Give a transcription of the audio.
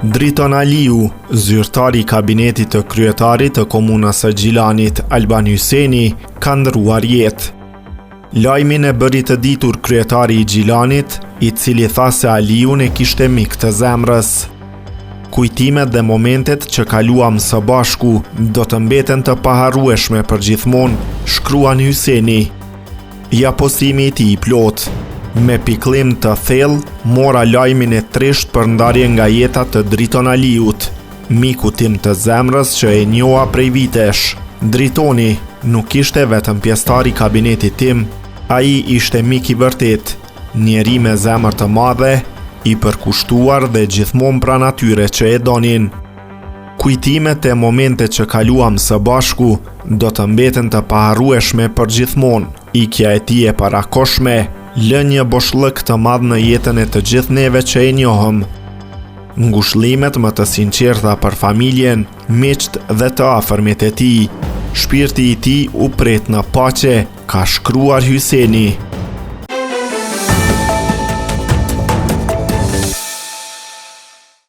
Driton Aliu, zyrtari i kabinetit të kryetarit të komunës së Gjilanit, Alban Hyseni, ka ndruar jetë. Lajmin e bëri të ditur kryetari i Gjilanit, i cili tha se Aliun e kishte mik të zemrës. Kujtimet dhe momentet që kaluam së bashku do të mbeten të paharrueshme për gjithmonë, shkruan Hyseni. Ja postimi i tij i plot. Me pikëllim të thellë, mora lajmin e trisht për ndarje nga jeta të Driton Aliut, miku tim të zemrës që e njoha prej vitesh. Dritoni nuk ishte vetëm pjesëtar i kabinetit tim, ai ishte mik i vërtet, njeri me zemër të madhe, i përkushtuar dhe gjithmonë pranë atyre që e donin. Kujtimet e momentet që kaluam së bashku do të mbeten të paharrueshme për gjithmonë. Ikja e tij e parakoshme lë një boshllëk të madh në jetën e të gjithë neve që e njohëm. Ngushëllimet më të sinqerta për familjen, miqt dhe të afërmit e tij. Shpirti i tij u pret në paqe, ka shkruar Hyseni.